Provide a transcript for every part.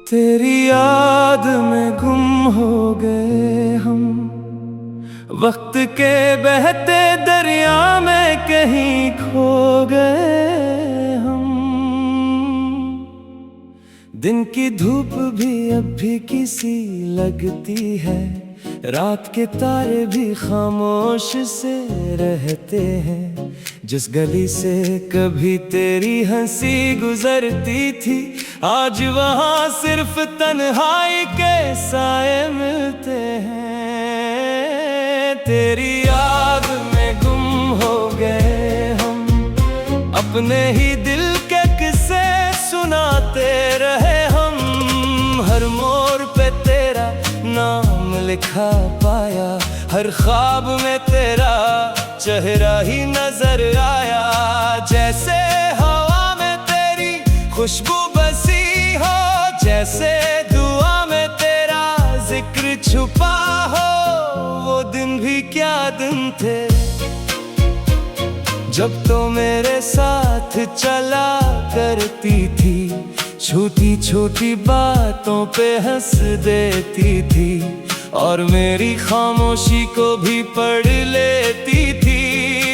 तेरी याद में गुम हो गए हम, वक्त के बहते दरिया में कहीं खो गए हम। दिन की धूप भी अब भी किसी लगती है, रात के तारे भी खामोश से रहते हैं। जिस गली से कभी तेरी हंसी गुजरती थी, आज वहाँ सिर्फ तन्हाई के साए मिलते हैं। तेरी याद में गुम हो गए हम, अपने ही दिल के किस्से सुनाते रहे हम। हर मोड़ पे तेरा नाम लिखा पाया, हर ख्वाब में तेरा चेहरा ही नजर आया। जैसे हवा में तेरी खुशबू बसी हो, जैसे दुआ में तेरा जिक्र छुपा हो। वो दिन भी क्या दिन थे जब तो मेरे साथ चला करती थी, छोटी छोटी बातों पे हंस देती थी और मेरी खामोशी को भी पढ़ लेती थी।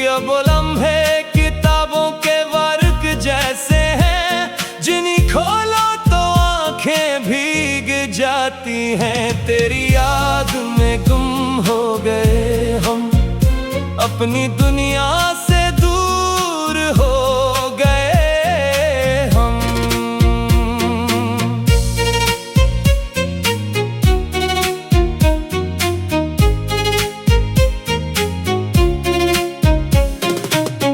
अब वो लम्हे किताबों के वर्क जैसे हैं, जिन्हें खोलो तो आंखें भीग जाती हैं। तेरी याद में गुम हो गए हम, अपनी दुनिया से दूर हो गए हम।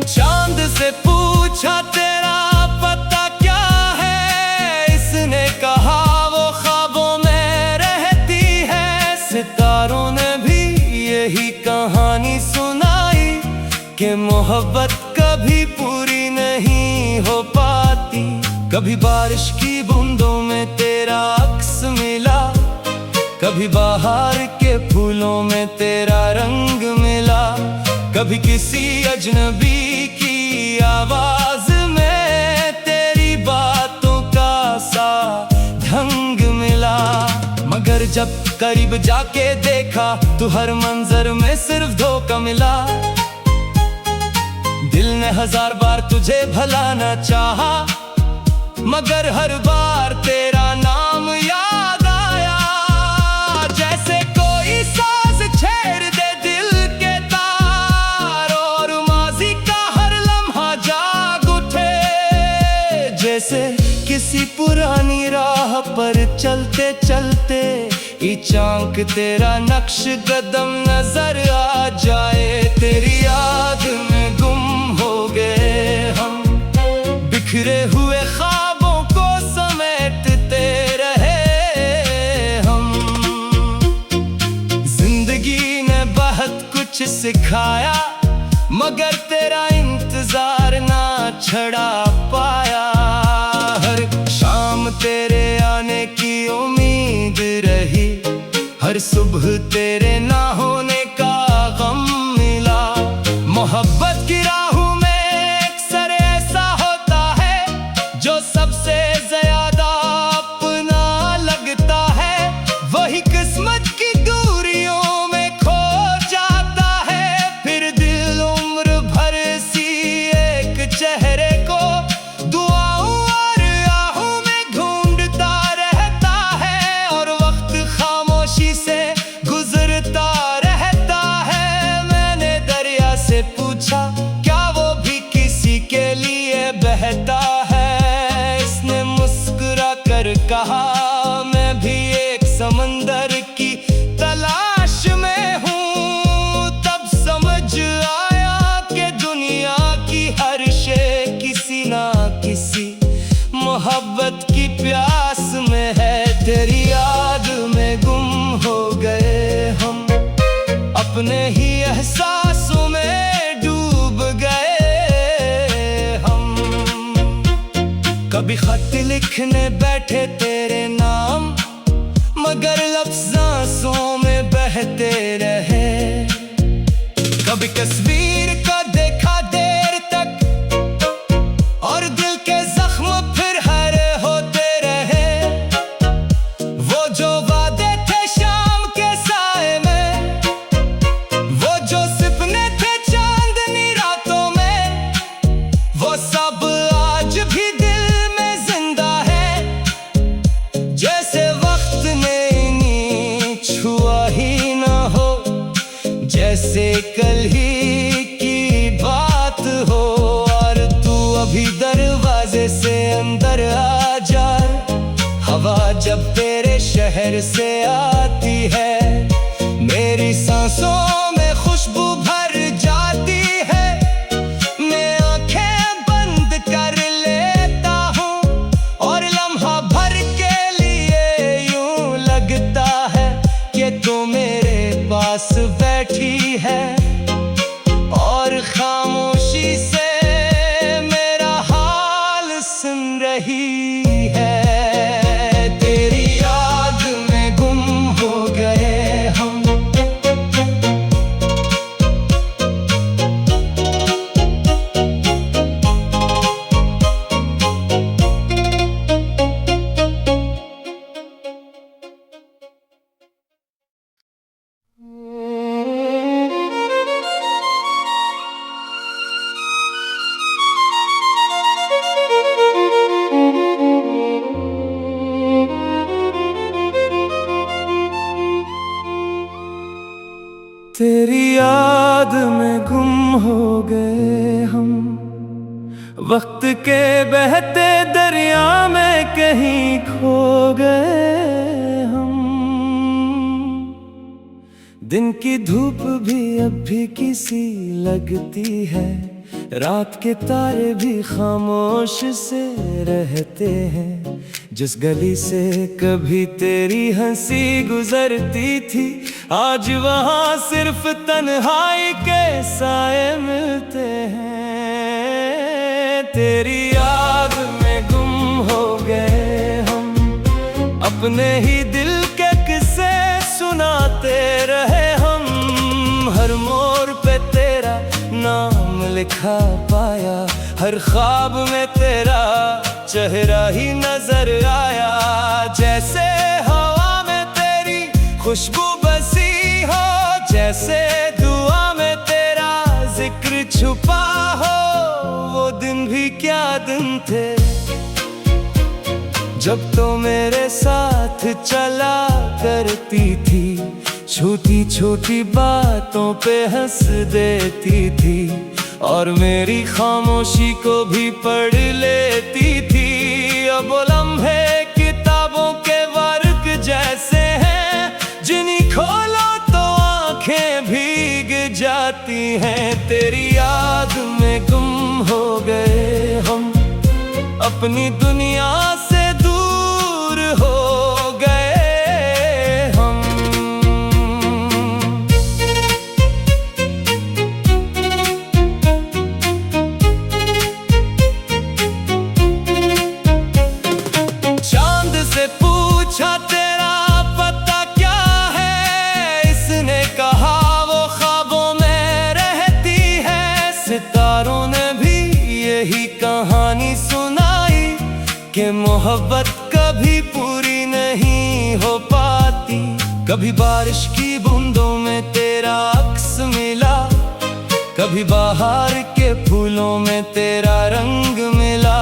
चांद से पूछा तेरा पता क्या है, इसने कहा वो ख्वाबों में रहती है। सितारों ने भी यही कहानी सुनाई कि मोहब्बत कभी पूरी नहीं हो पाती। कभी बारिश की बूंदों में तेरा अक्स मिला, कभी बाहर के फूलों में तेरा रंग मिला, कभी किसी अजनबी की आवाज में तेरी बातों का सा ढंग मिला। मगर जब करीब जाके देखा तो हर मंजर में सिर्फ धोखा मिला। दिल ने 1000 बार तुझे भलाना चाहा, मगर हर बार तेरा नाम याद आया। जैसे कोई साज छेड़ दे दिल के तार और माजी का हर लम्हा जाग उठे। जैसे किसी पुरानी राह पर चलते चलते चांक तेरा नक्श कदम नजर आ जाए। तेरी याद में गुम हो गए हम, बिखरे हुए ख्वाबों को समेटते रहे हम। जिंदगी ने बहुत कुछ सिखाया, मगर तेरा इंतजार ना छड़ा पाया। हर शाम तेरे आने की उम्मीद रही, हर सुबह तेरे ना होने का गम मिला। मोहब्बत की राहों में अक्सर ऐसा होता है, जो सबसे ज्यादा अपना लगता है, वही किस्मत की दूरियों में खो जाता है। फिर दिल उम्र भर सी एक चेहरे को दुआओं और आहों में ढूंढता रहता है, और वक्त खामोशी से गुजरता रहता है। मैंने दरिया से पूछा क्या वो भी किसी के लिए बहता है, इसने मुस्कुरा कर कहा मैं भी एक समंदर की तलाश में हूँ। तब समझ आया कि दुनिया की हर शय किसी ना किसी मोहब्बत की प्यास में है। तेरी याद में गुम हो गए हम, अपने ही एहसासों में डूब गए हम। कभी खत लिखने बैठे तेरे नाम, मगर लफ्ज़ आंसुओं में बहते रहे। कभी तस्वीर का देखा देर तक और दिल के जख्म फिर हरे होते रहे। हवा जब तेरे शहर से आती है, मेरी सांसों में खुशबू भर जाती है। मैं आंखें बंद कर लेता हूँ और लम्हा भर के लिए यूं लगता है कि तू मेरे पास बैठी है और खामोशी से मेरा हाल सुन रही है। तेरी याद में गुम हो गए हम, तेरी याद में गुम हो गए हम, वक्त के बहते दरिया में कहीं खो गए हम। दिन की धूप भी अब भी किसी लगती है, रात के तारे भी खामोश से रहते हैं। जिस गली से कभी तेरी हंसी गुजरती थी, आज वहाँ सिर्फ तन्हाई के साए मिलते हैं। तेरी याद में गुम हो गए हम, अपने ही दिल के किस्से सुनाते रहे हम। हर मोड़ पे तेरा नाम लिखा पाया, हर ख्वाब में तेरा चेहरा ही नजर आया। जैसे हवा में तेरी खुशबू बसी हो, जैसे दुआ में तेरा जिक्र छुपा हो। वो दिन भी क्या दिन थे जब तो मेरे साथ चला करती थी, छोटी छोटी बातों पे हंस देती थी और मेरी खामोशी को भी पढ़ लेती थी। अब लम्हे किताबों के वर्क जैसे हैं, जिन्हें खोलो तो आंखें भीग जाती हैं। तेरी याद में गुम हो गए हम, अपनी दुनिया से दूर हो गए हम। चांद से पूछा तेरा पता क्या है, इसने कहा वो ख्वाबों में रहती है। सितारों ने भी यही कहानी सुनाई कि मोहब्बत कभी पूरी नहीं हो पाती। कभी बारिश की बूंदों में तेरा अक्स मिला, कभी बाहर के फूलों में तेरा रंग मिला,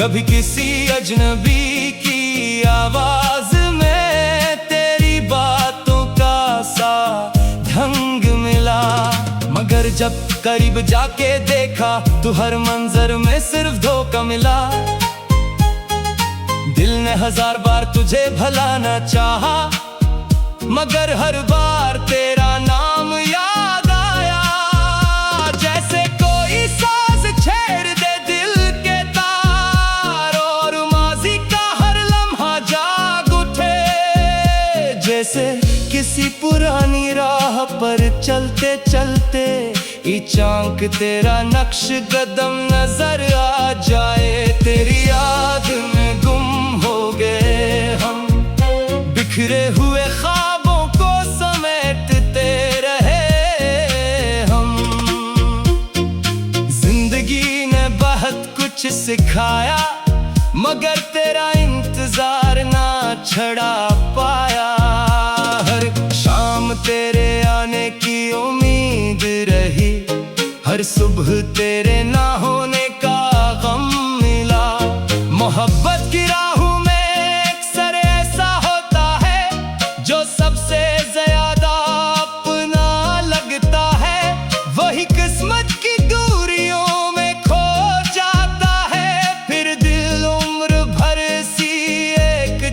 कभी किसी अजनबी की आवाज में तेरी बातों का सा ढंग मिला। मगर जब करीब जाके देखा तो हर मंजर में सिर्फ धोखा मिला। दिल ने 1000 बार तुझे भलाना चाहा, मगर हर बार तेरा नाम याद आया। जैसे कोई साज छेड़ दे दिल के तार और माजी का हर लम्हा जाग उठे। जैसे किसी पुरानी राह पर चलते चलते चांक तेरा नक्श कदम नजर आ जाए। तेरी याद में गुम हो गए हम, बिखरे हुए ख्वाबों को समेटते रहे हम। जिंदगी ने बहुत कुछ सिखाया, मगर तेरा इंतजार ना छड़ा पाया। हर शाम तेरे आने की उम्मीद रही, हर सुबह तेरे ना होने का गम मिला। मोहब्बत की राहों में अक्सर ऐसा होता है, जो सबसे ज्यादा अपना लगता है, वही किस्मत की दूरियों में खो जाता है। फिर दिल उम्र भर सी एक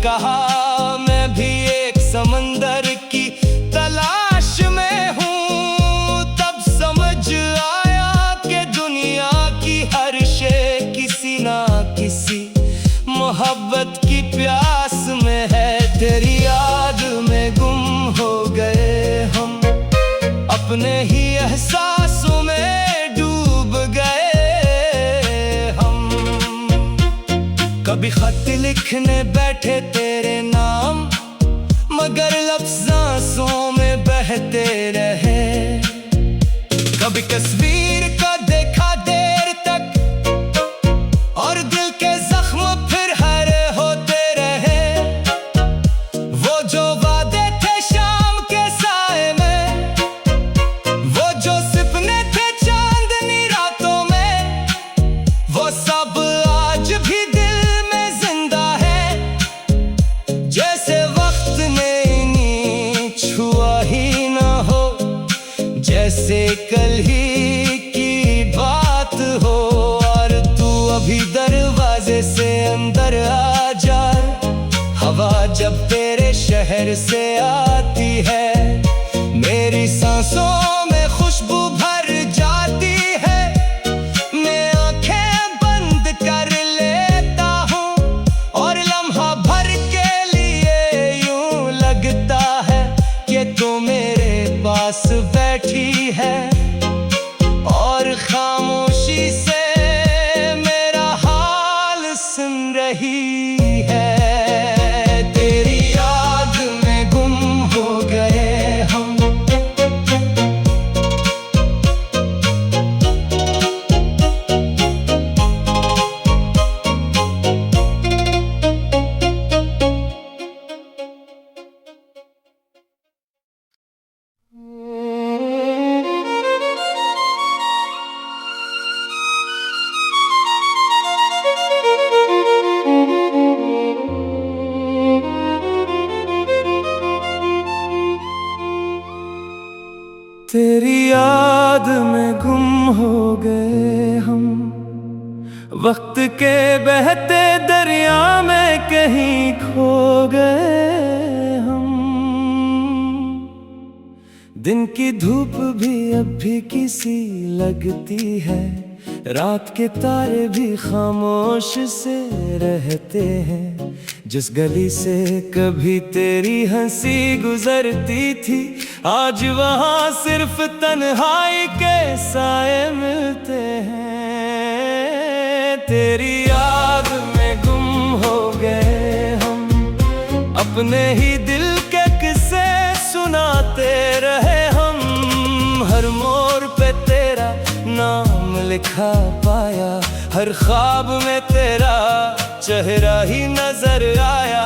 कहा मैं भी एक समंदर की तलाश में हूँ। तब समझ आया कि दुनिया की हर शे किसी ना किसी मोहब्बत की प्यास में है। तेरी याद में गुम हो गए हम, अपने ही एहसासों में डूब गए हम। कभी खत लिखने बैठे तेरे नाम, मगर लफ्ज़ आंसुओं में बहते रहे। कभी तस्वीर का देखा देर तक और दिल के जख्म फिर हरे होते रहे। वो जो वादे थे शाम के साए में, वो जो सपने थे चांदनी रातों में, वो सब आज भी दिल में जिंदा है। जैसे वक्त ने इन्हें छुआ ही ना हो, जैसे कल ही की बात हो। और तू अभी दरवाजे से अंदर आ जा, हवा जब तेरे शहर से आती है, मेरी सांसों में खुशबू भर जाती है। मैं आंखें बंद कर लेता हूँ और लम्हा भर के लिए यूं लगता है कि तू मेरे पास बैठी है और खामोशी से मेरा हाल सुन रही है। तेरी याद में गुम हो गए हम। तेरी याद में गुम हो गए हम, वक्त के बहते दरिया में कहीं खो गए हम। दिन की धूप भी अब भी किसी लगती है, रात के तारे भी खामोश से रहते हैं। जिस गली से कभी तेरी हंसी गुजरती थी, आज वहाँ सिर्फ तन्हाई के साए मिलते हैं। तेरी याद में गुम हो गए हम, अपने ही दिल के किस्से सुनाते रहे हम। हर मोड़ पे तेरा नाम लिखा पाया, हर ख्वाब में तेरा चेहरा ही नजर आया।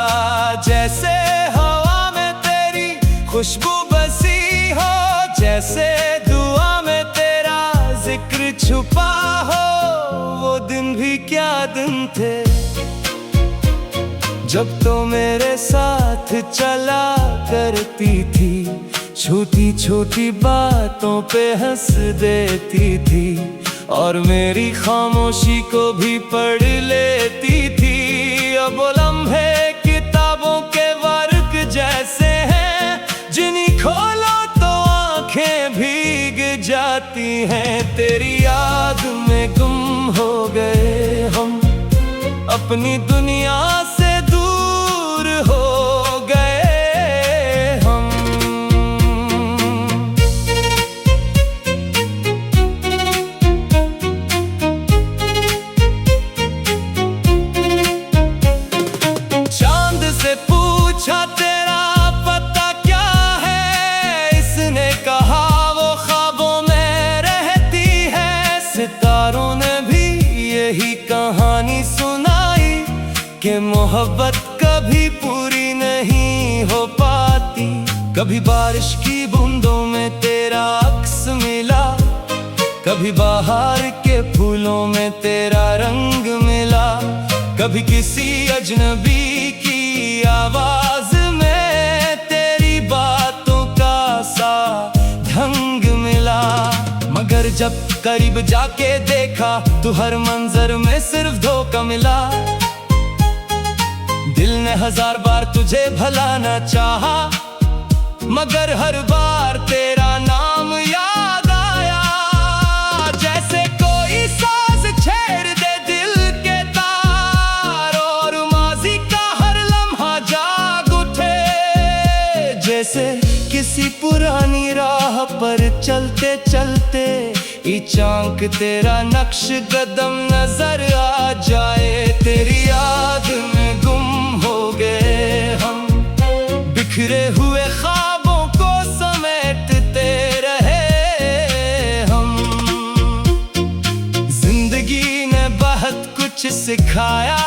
जैसे हवा में तेरी खुशबू बसी हो, जैसे दुआ में तेरा जिक्र छुपा हो। वो दिन भी क्या दिन थे जब तो मेरे साथ चला करती थी, छोटी छोटी बातों पे हंस देती थी और मेरी खामोशी को भी पढ़ लेती थी। अब वो लम्हे किताबों के वर्क जैसे हैं, जिन्हें खोलो तो आंखें भीग जाती हैं। तेरी याद में गुम हो गए हम, अपनी दुनिया से दूर हो गए हम। चांद से पूछा तेरा पता क्या है, इसने कहा वो ख्वाबों में रहती है। सितारों ने भी यही कहानी सुनाई कि मोहब्बत कभी पूरी नहीं हो पाती। कभी बारिश की बूंदों में तेरा अक्स मिला, कभी बाहर के फूलों में तेरा रंग मिला, कभी किसी अजनबी की आवाज में तेरी बातों का सा ढंग मिला। मगर जब करीब जाके देखा तो हर मंजर में सिर्फ धोखा मिला। दिल ने 1000 बार तुझे भलाना चाहा, मगर हर बार तेरा नाम याद आया। जैसे कोई साज छेड़ दे दिल के तार, और माजी का हर लम्हा जाग उठे। जैसे किसी पुरानी राह पर चलते चलते चांक तेरा नक्श कदम नजर आ जाए। तेरी याद में गुम हो गए हम, बिखरे हुए ख्वाबों को समेटते रहे हम। जिंदगी ने बहुत कुछ सिखाया,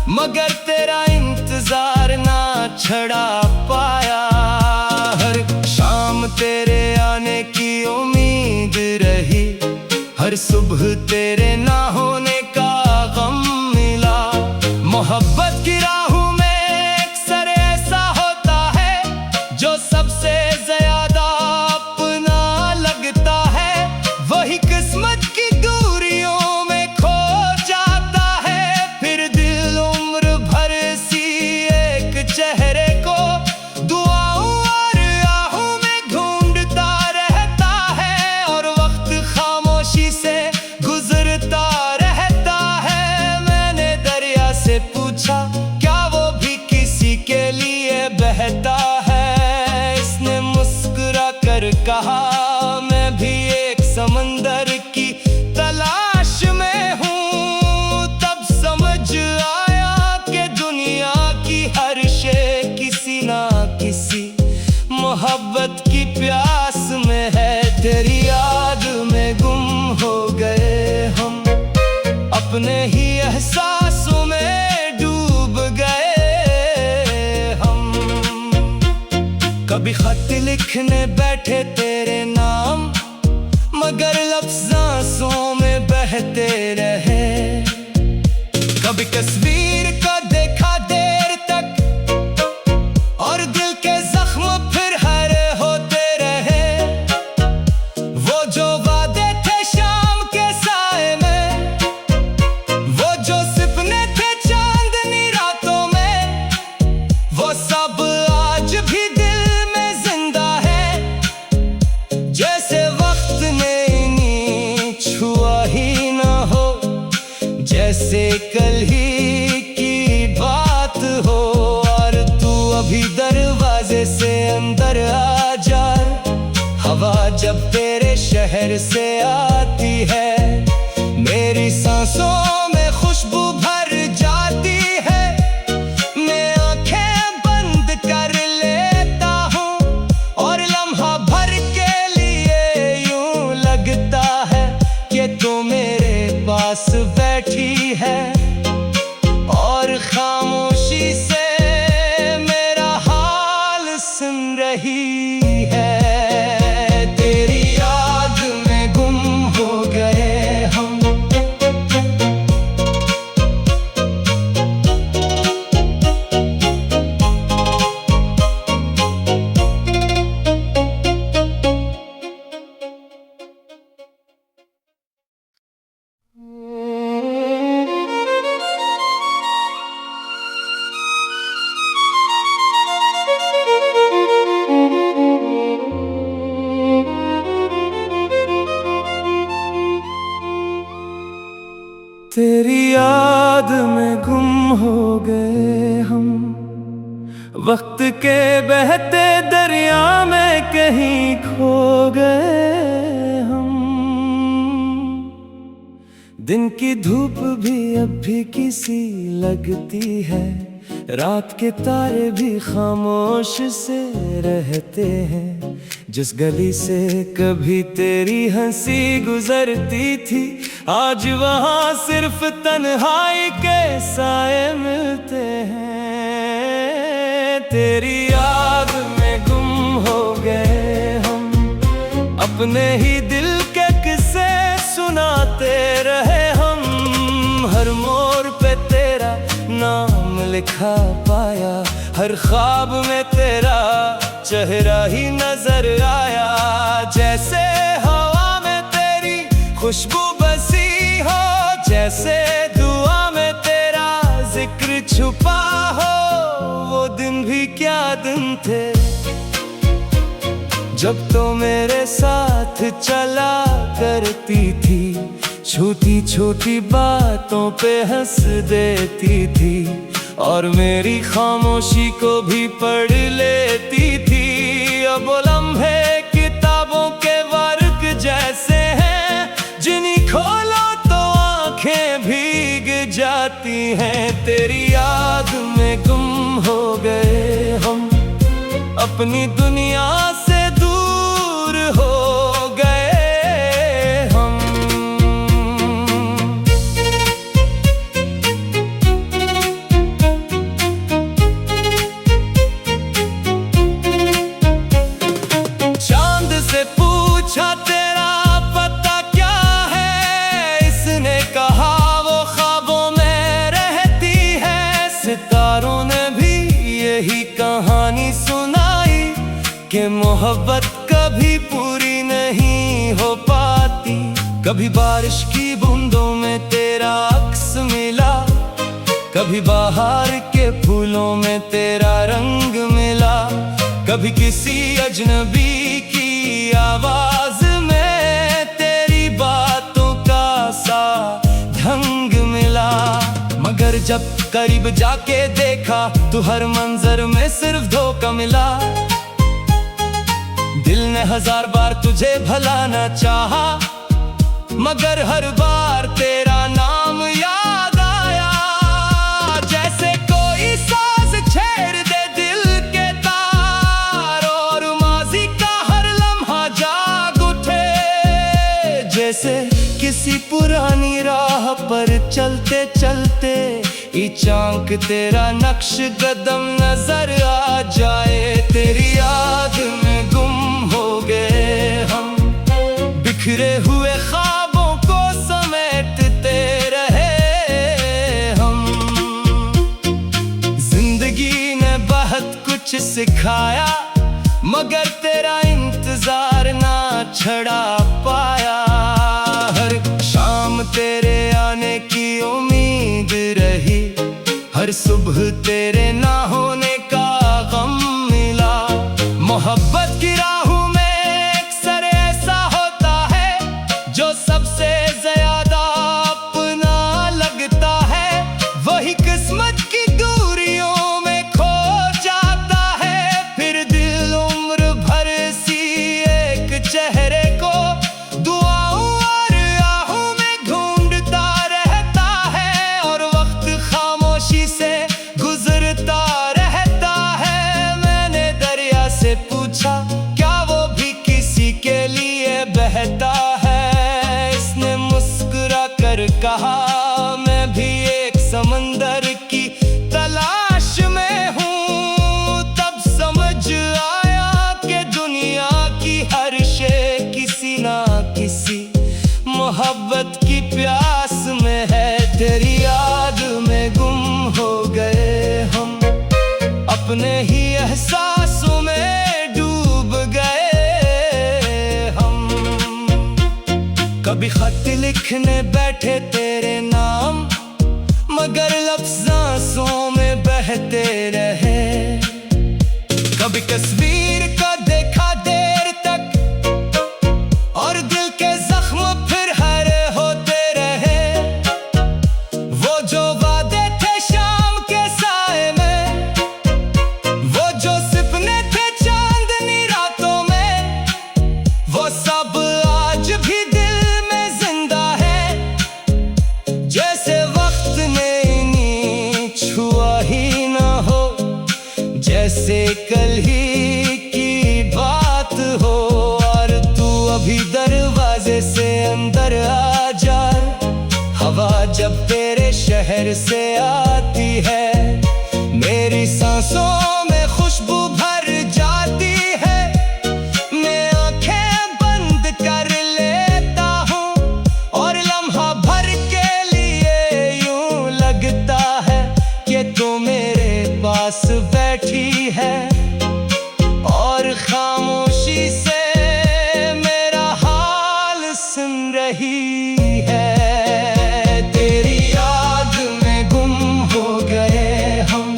मगर तेरा इंतजार ना छड़ा पाया। हर शाम तेरे आने की उम्मीद रही, हर सुबह तेरे ना होने का गम मिला। मोहब्बत की राहों में अक्सर ऐसा होता है, जो सबसे ज्यादा अपना लगता है, वही किस्मत की दूरियों में खो जाता है। फिर दिल उम्र भर सी एक चेहरे को दुआओं और आहों में ढूंढता रहता है, और वक्त खामोशी से गुजरता रहता है। मैंने दरिया से पूछा, क्या वो भी किसी के लिए बहता है? इसने मुस्कुरा कर कहा, मैं भी एक समंदर की तलाश में हूँ। तब समझ आया कि दुनिया की हर शय किसी ना किसी मोहब्बत की प्यास में है। तेरी याद में गुम हो गए हम, अपने ही एहसासों में डूब गए हम। कभी खत लिखने बैठे तेरे नाम, मगर लफ्ज़ आंसुओं में बहते रहे। कभी तस्वीर को देखा देर तक, और दिल के जख्म फिर हरे होते रहे। वो जो वादे थे शाम के साए में, वो जो सपने थे चांदनी रातों में, वो सब आज भी दिल में जिंदा है। जैसे वक्त ने इन्हीं छुआ ही ना हो, जैसे कल ही की बात हो। और तू अभी दरवाजे से अंदर आ जा, हवा जब तेरे शहर से आती है, मेरी सांसों में खुशबू भर जाती है। मैं आंखें बंद कर लेता हूँ, और लम्हा भर के लिए यूं लगता है कि तू मेरे पास बैठी है, और खामोशी से मेरा हाल सुन रही है। तेरी याद में गुम हो गए हम, तेरी याद में गुम हो गए हम, वक्त के बहते दरिया में कहीं खो गए हम। दिन की धूप भी अब भी किसी लगती है, रात के तारे भी खामोश से रहते हैं। जिस गली से कभी तेरी हंसी गुजरती थी, आज वहाँ सिर्फ तन्हाई के साए मिलते हैं। तेरी याद में गुम हो गए हम, अपने ही दिल के किस्से सुनाते रहे हम। हर मोड़ पे तेरा नाम लिखा पाया, हर ख्वाब में तेरा चेहरा ही नजर आया। जैसे हवा में तेरी खुशबू हो, जैसे दुआ में तेरा जिक्र छुपा हो। दिन थे जब तो मेरे साथ चला करती थी, छोटी छोटी बातों पे हंस देती थी और मेरी खामोशी को भी पढ़ लेती थी। अब वो लम्हे किताबों के वर्ग जैसे हैं, जिन्हें खोलो तो आंखें भीग जाती हैं। तेरी याद में गुम हो गए हम, अपनी दुनिया से दूर हो गए हम। चांद से पूछा तेरा पता क्या है, इसने कहा वो ख्वाबों में रहती है। सितारों ने भी यही कहानी सुनाई कि मोहब्बत कभी पूरी नहीं हो पाती। कभी बारिश की बूंदों में तेरा अक्स मिला, कभी बाहर के फूलों में तेरा रंग मिला, कभी किसी अजनबी की आवाज में तेरी बातों का सा ढंग मिला। मगर जब करीब जाके देखा तो हर मंजर में सिर्फ धोखा मिला। दिल ने 1000 बार तुझे भलाना चाहा, मगर हर बार तेरा नाम याद आया। जैसे कोई साज छेड़ दे दिल के तार और माजी का हर लम्हा जाग उठे। जैसे किसी पुरानी राह पर चलते चलते चांक तेरा नक्श कदम नजर आ जाए। तेरी याद में गुम हो गए हम, बिखरे हुए ख्वाबों को समेटते रहे हम। जिंदगी ने बहुत कुछ सिखाया, मगर तेरा इंतजार ना छड़ा पाया। हर शाम तेरे आने की उम्मीद रही, हर सुबह तेरे ना होने का गम मिला। मोहब्बत की राहों में अक्सर ऐसा होता है, जो सबसे ज्यादा अपना लगता है, वही किस्मत की दूरियों में खो जाता है। फिर दिल उम्र भर सी एक चेहरे को दुआओं और आहों में ढूंढता रहता है, और वक्त खामोशी से गुजरता रहता है। मैंने दरिया से पूछा क्या वो भी किसी के लिए बहता है, इसने मुस्कुरा कर कहा मैं भी एक समंदर की तलाश में हूँ। तब समझ आया कि दुनिया की हर शे किसी ना किसी मोहब्बत की प्यास में है। तेरी याद में गुम हो गए हम, अपने ही एहसासों में डूब गए हम। कभी खत लिखने बैठे तेरे नाम, मगर लफ्ज़ आंसुओं में बहते रहे। कभी तस्वीर का देखा देर तक और दिल के जख्म फिर हरे होते रहे। वो जो वादे थे शाम के साए में, वो जो सपने थे चांदनी रातों में, वो सब आज भी दिल में जिंदा है। जैसे वक्त ने इन्हें छुआ ही ना हो, जैसे कल ही की बात हो। और तू अभी दरवाजे से अंदर आ जा, हवा जब तेरे शहर से आती है, मेरी सांसों में खुशबू भर जाती है। मैं आंखें बंद कर लेता हूँ और लम्हा भर के लिए यूं लगता है कि तू मेरे पास बैठी है और खामोशी से मेरा हाल सुन रही है। तेरी याद में गुम हो गए हम,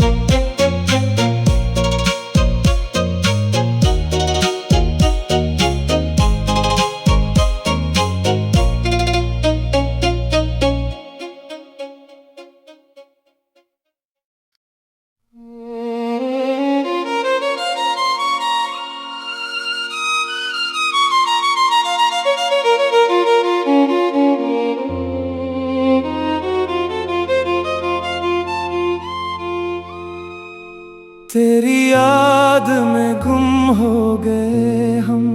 तेरी याद में गुम हो गए हम,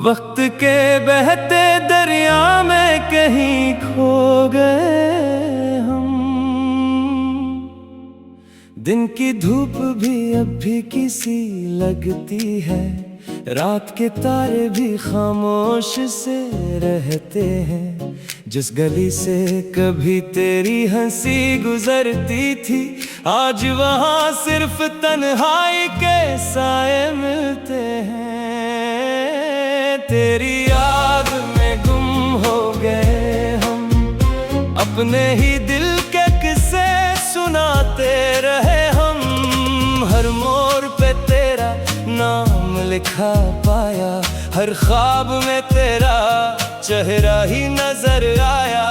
वक्त के बहते दरिया में कहीं खो गए हम। दिन की धूप भी अब भी किसी लगती है, रात के तारे भी खामोश से रहते हैं। जिस गली से कभी तेरी हंसी गुजरती थी, आज वहाँ सिर्फ तन्हाई के साए मिलते हैं। तेरी याद में गुम हो गए हम, अपने ही दिल के किस्से सुनाते रहे हम। हर मोड़ पे तेरा नाम लिखा पाया, हर ख्वाब में तेरा चेहरा ही नजर आया।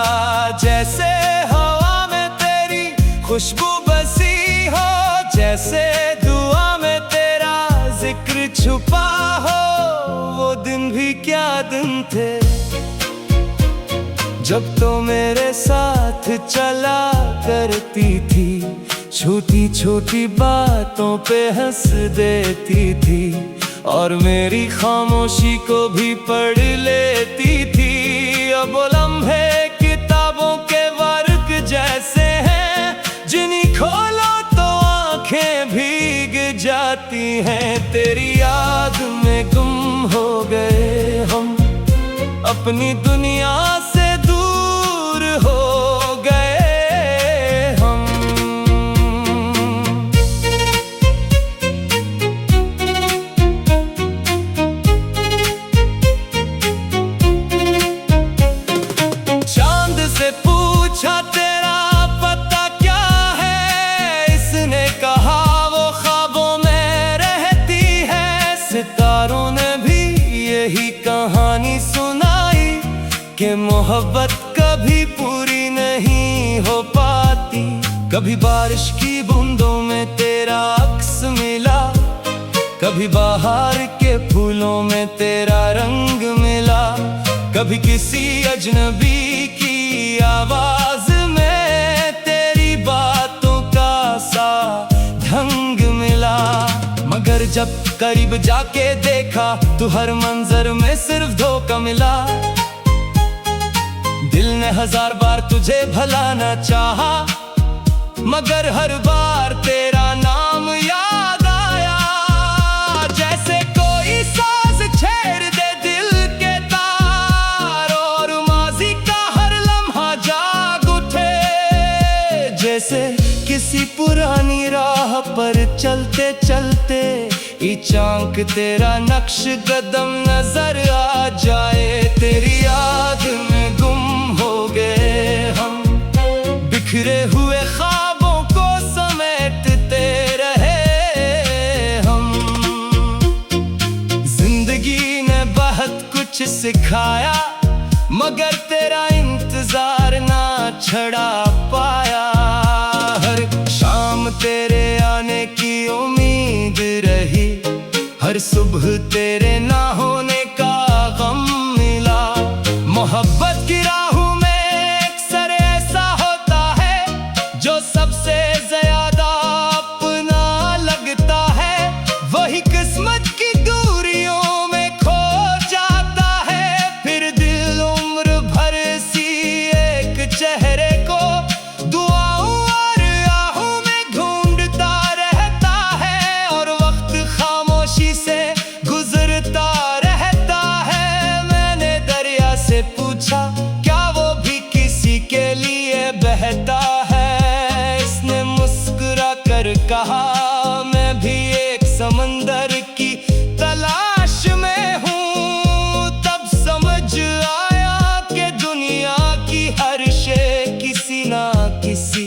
जैसे हवा में तेरी खुशबू बसी हो, जैसे दुआ में तेरा जिक्र छुपा हो। वो दिन भी क्या दिन थे जब तो मेरे साथ चला करती थी, छोटी छोटी बातों पे हंस देती थी, और मेरी खामोशी को भी पढ़ लेती थी। अब वो लम्हे किताबों के वर्क जैसे हैं, जिन्हें खोलो तो आंखें भीग जाती हैं। तेरी याद में गुम हो गए हम, अपनी दुनिया से दूर हो गए हम। चांद से पूछा तेरा पता क्या है, इसने कहा वो ख्वाबों में रहती है। सितारों ने भी यही कहानी सुनाई कि मोहब्बत कभी पूरी नहीं हो पाती। कभी बारिश की बूंदों में तेरा अक्स मिला, कभी बाहर के फूलों में तेरा रंग मिला, कभी किसी अजनबी की आवाज में तेरी बातों का सा ढंग मिला। मगर जब करीब जाके देखा तो हर मंजर में सिर्फ धोखा मिला। दिल ने 1000 बार तुझे भलाना चाहा, मगर हर बार तेरा नाम याद आया। जैसे कोई साज छेड़ दे दिल के तार, और माजी का हर लम्हा जाग उठे। जैसे किसी पुरानी राह पर चलते चलते चांक तेरा नक्श कदम नजर आ जाए। तेरी याद में गुम हो गए हम, बिखरे हुए ख्वाबों को समेटते रहे हम। जिंदगी ने बहुत कुछ सिखाया, मगर तेरा इंतजार ना छड़ा पाया। हर शाम तेरे आने की उम्मीद रही, हर सुबह तेरे ना होने का गम मिला। मोहब्बत की राहों में अक्सर ऐसा होता है, जो सबसे ज्यादा अपना लगता है, वही किस्मत की दूरियों में खो जाता है। फिर दिल उम्र भर सी एक चेहरे को दुआओं और आहों में ढूंढता रहता है, और वक्त खामोशी से गुजरता रहता है। मैंने दरिया से पूछा क्या वो भी किसी के लिए बहता है, इसने मुस्कुरा कर कहा मैं भी एक समंदर की तलाश में हूँ। तब समझ आया कि दुनिया की हर शे किसी ना किसी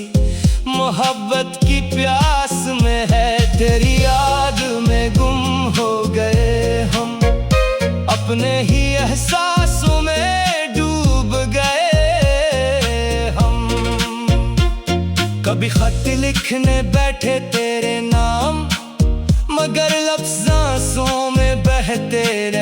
मोहब्बत की प्यास में है। तेरी याद में गुम हो गए हम, अपने ही एहसासों में डूब गए हम। कभी खत लिखने बैठे तेरे नाम, मगर लफ्ज़ आंसुओं में बहते रहे।